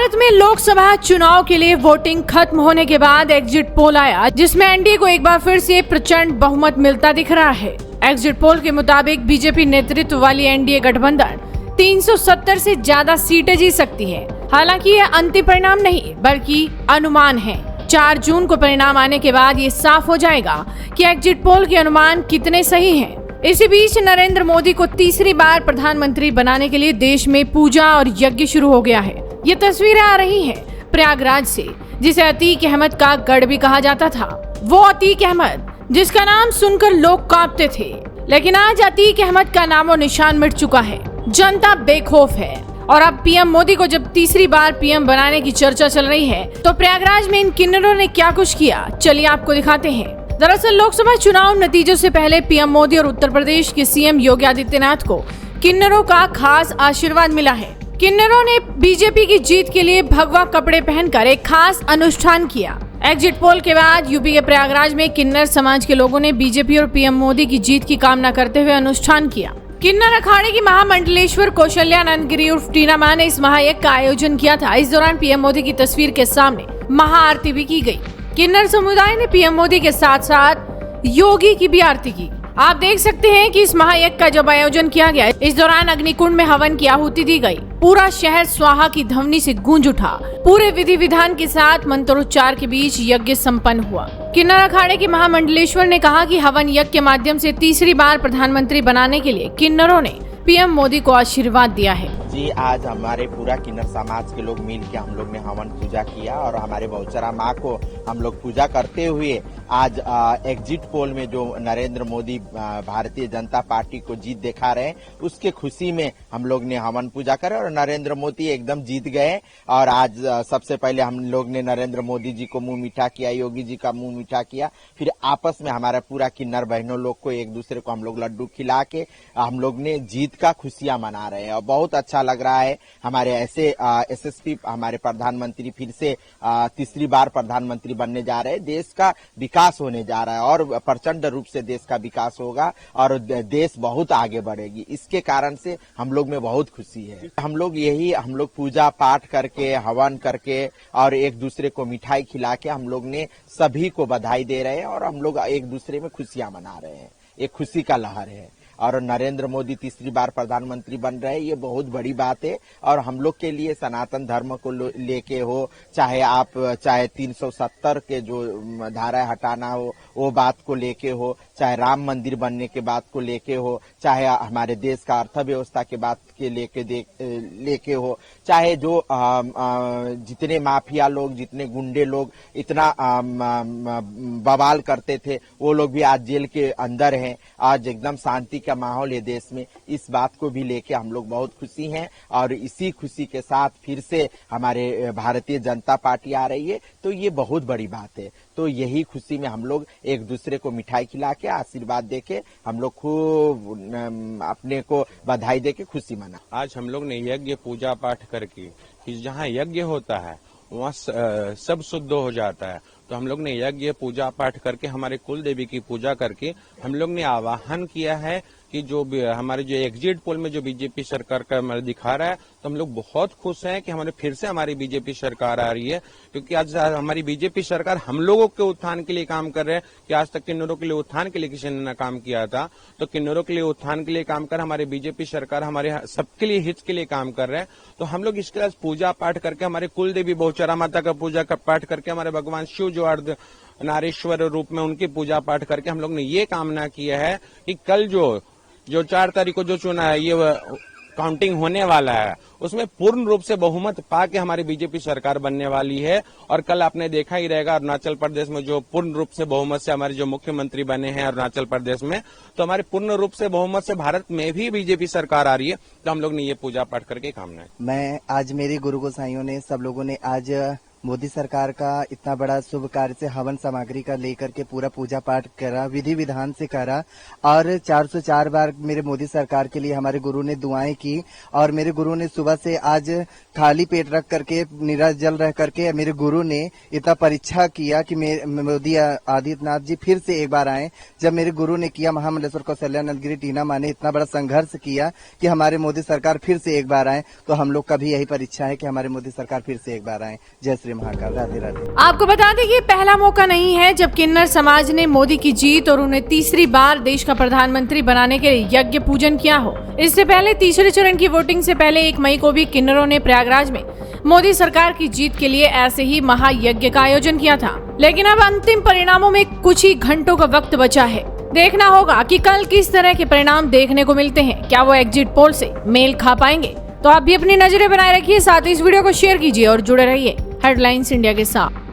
भारत में लोकसभा चुनाव के लिए वोटिंग खत्म होने के बाद एग्जिट पोल आया, जिसमें एनडीए को एक बार फिर से प्रचंड बहुमत मिलता दिख रहा है। एग्जिट पोल के मुताबिक बीजेपी नेतृत्व वाली एनडीए गठबंधन 370 से ज्यादा सीटें जीत सकती है। हालांकि यह अंतिम परिणाम नहीं बल्कि अनुमान है। 4 जून को परिणाम आने के बाद ये साफ हो जाएगा कि एग्जिट पोल के अनुमान कितने सही हैं। इसी बीच नरेंद्र मोदी को तीसरी बार प्रधानमंत्री बनाने के लिए देश में पूजा और यज्ञ शुरू हो गया है। ये तस्वीरें आ रही हैं प्रयागराज से, जिसे अतीक अहमद का गढ़ भी कहा जाता था। वो अतीक अहमद जिसका नाम सुनकर लोग कांपते थे, लेकिन आज अतीक अहमद का नामो निशान मिट चुका है। जनता बेखौफ है और अब पीएम मोदी को जब तीसरी बार पीएम बनाने की चर्चा चल रही है, तो प्रयागराज में इन किन्नरों ने क्या कुछ किया, चलिए आपको दिखाते हैं। दरअसल लोकसभा चुनाव नतीजों से पहले पीएम मोदी और उत्तर प्रदेश के सीएम योगी आदित्यनाथ को किन्नरों का खास आशीर्वाद मिला है। किन्नरों ने बीजेपी की जीत के लिए भगवा कपड़े पहनकर एक खास अनुष्ठान किया। एग्जिट पोल के बाद यूपी के प्रयागराज में किन्नर समाज के लोगों ने बीजेपी और पीएम मोदी की जीत की कामना करते हुए अनुष्ठान किया। किन्नर अखाड़े की महामंडलेश्वर कौशल्यानंद गिरी उर्फ टीना मां ने इस महायज्ञ का आयोजन किया था। इस दौरान पीएम मोदी की तस्वीर के सामने महाआरती भी की गई। किन्नर समुदाय ने पीएम मोदी के साथ साथ योगी की भी आरती की। आप देख सकते हैं कि इस महायज्ञ का जब आयोजन किया गया, इस दौरान अग्निकुंड में हवन की आहुति दी गई। पूरा शहर स्वाहा की ध्वनि से गूंज उठा। पूरे विधि विधान के साथ मंत्रोच्चार के बीच यज्ञ संपन्न हुआ। किन्नर अखाड़े के महामंडलेश्वर ने कहा कि हवन यज्ञ के माध्यम से तीसरी बार प्रधानमंत्री बनाने के लिए किन्नरों ने पीएम मोदी को आशीर्वाद दिया है। जी, आज हमारे पूरा किन्नर समाज के लोग मिल के हम लोग ने हवन पूजा किया और हमारे बहुचरा माँ को हम लोग पूजा करते हुए आज एग्जिट पोल में जो नरेंद्र मोदी भारतीय जनता पार्टी को जीत दिखा रहे हैं, उसके खुशी में हम लोग ने हवन पूजा करे और नरेंद्र मोदी एकदम जीत गए। और आज सबसे पहले हम लोग ने नरेंद्र मोदी जी को मुंह मीठा किया, योगी जी का मुंह मीठा किया, फिर आपस में हमारा पूरा किन्नर बहनों लोग को एक दूसरे को हम लोग लड्डू खिला के हम लोग ने जीत का खुशियां मना रहे हैं और बहुत अच्छा लग रहा है। हमारे ऐसे एसएसपी हमारे प्रधानमंत्री फिर से तीसरी बार प्रधानमंत्री बनने जा रहे हैं। देश का विकास होने जा रहा है और प्रचंड रूप से देश का विकास होगा और देश बहुत आगे बढ़ेगी। इसके कारण से हम लोग में बहुत खुशी है। हम लोग पूजा पाठ करके, हवन करके और एक दूसरे को मिठाई खिला के हम लोग ने सभी को बधाई दे रहे हैं और हम लोग एक दूसरे में खुशियां मना रहे हैं। एक खुशी का लहर है और नरेंद्र मोदी तीसरी बार प्रधानमंत्री बन रहे हैं, ये बहुत बड़ी बात है। और हम लोग के लिए सनातन धर्म को लेके हो, चाहे 370 के जो धारा हटाना हो वो बात को लेके हो, चाहे राम मंदिर बनने के बात को लेके हो, चाहे हमारे देश का अर्थव्यवस्था के बात के लेके हो, चाहे जो जितने माफिया लोग, जितने गुंडे लोग इतना बवाल करते थे, वो लोग भी आज जेल के अंदर हैं। आज एकदम शांति का माहौल है देश में। इस बात को भी लेके हम लोग बहुत खुशी हैं और इसी खुशी के साथ फिर से हमारे भारतीय जनता पार्टी आ रही है, तो ये बहुत बड़ी बात है। तो यही खुशी में हम लोग एक दूसरे को मिठाई खिला के आशीर्वाद देके हम लोग खूब अपने को बधाई देके खुशी मना। आज हम लोग ने यज्ञ पूजा पाठ करके, कि जहाँ यज्ञ होता है वहाँ सब शुद्ध हो जाता है। तो हम लोग ने यज्ञ पूजा पाठ करके, हमारे कुल देवी की पूजा करके हम लोग ने आवाहन किया है कि जो हमारे जो एग्जिट पोल में जो बीजेपी सरकार का दिखा रहा है, तो हम लोग बहुत खुश हैं कि फिर से हमारी बीजेपी सरकार आ रही है। क्योंकि आज हमारी बीजेपी सरकार हम लोगों के उत्थान के लिए काम कर रहे हैं कि आज तक किन्नरों के लिए उत्थान के लिए किसी ने न काम किया था, तो किन्नरों के लिए उत्थान के लिए काम कर हमारी बीजेपी सरकार हमारे सबके लिए हित के लिए काम कर रहे हैं। तो हम लोग इसके बाद पूजा पाठ करके, हमारे कुल देवी बहुचरा माता का पूजा पाठ करके, हमारे भगवान शिव जो अर्ध नारीश्वर रूप में उनकी पूजा पाठ करके हम लोग ने ये कामना किया है कि कल जो 4 तारीख को जो चुना है, ये काउंटिंग होने वाला है, उसमें पूर्ण रूप से बहुमत पाके हमारी बीजेपी सरकार बनने वाली है। और कल आपने देखा ही रहेगा अरुणाचल प्रदेश में जो पूर्ण रूप से बहुमत से हमारे जो मुख्यमंत्री बने हैं अरुणाचल प्रदेश में, तो हमारे पूर्ण रूप से बहुमत से भारत में भी बीजेपी सरकार आ रही है। तो हम लोग ने ये पूजा पाठ करके कामना है। मैं आज मेरे गुरु गोसाइयों ने, सब लोगों ने आज मोदी सरकार का इतना बड़ा शुभ कार्य से हवन सामग्री का लेकर के पूरा पूजा पाठ करा, विधि विधान से करा और 404 बार मेरे मोदी सरकार के लिए हमारे गुरु ने दुआएं की। और मेरे गुरु ने सुबह से आज खाली पेट रख करके निराजल रह करके मेरे गुरु ने इतना परीक्षा किया कि मोदी आदित्यनाथ जी फिर से एक बार आए। जब मेरे गुरु ने किया, महामंडलेश्वर कौशल्यानंद गिरी टीना माँ ने इतना बड़ा संघर्ष किया कि हमारे मोदी सरकार फिर से एक बार आए, तो हम लोग का भी यही परीक्षा है कि हमारे मोदी सरकार फिर से एक बार आए। जय श्री महाकाल, राधे राधे। आपको बता दें कि पहला मौका नहीं है जब किन्नर समाज ने मोदी की जीत और उन्हें तीसरी बार देश का प्रधानमंत्री बनाने के लिए यज्ञ पूजन किया हो। इससे पहले तीसरे चरण की वोटिंग से पहले 1 मई को भी किन्नरों ने प्रयागराज में मोदी सरकार की जीत के लिए ऐसे ही महायज्ञ का आयोजन किया था। लेकिन अब अंतिम परिणामों में कुछ ही घंटों का वक्त बचा है। देखना होगा कि कल किस तरह के परिणाम देखने को मिलते हैं। क्या वो एग्जिट पोल से मेल खा पाएंगे? तो आप भी अपनी नजरें बनाए रखिए, साथ ही इस वीडियो को शेयर कीजिए और जुड़े रहिए हेडलाइंस इंडिया के साथ।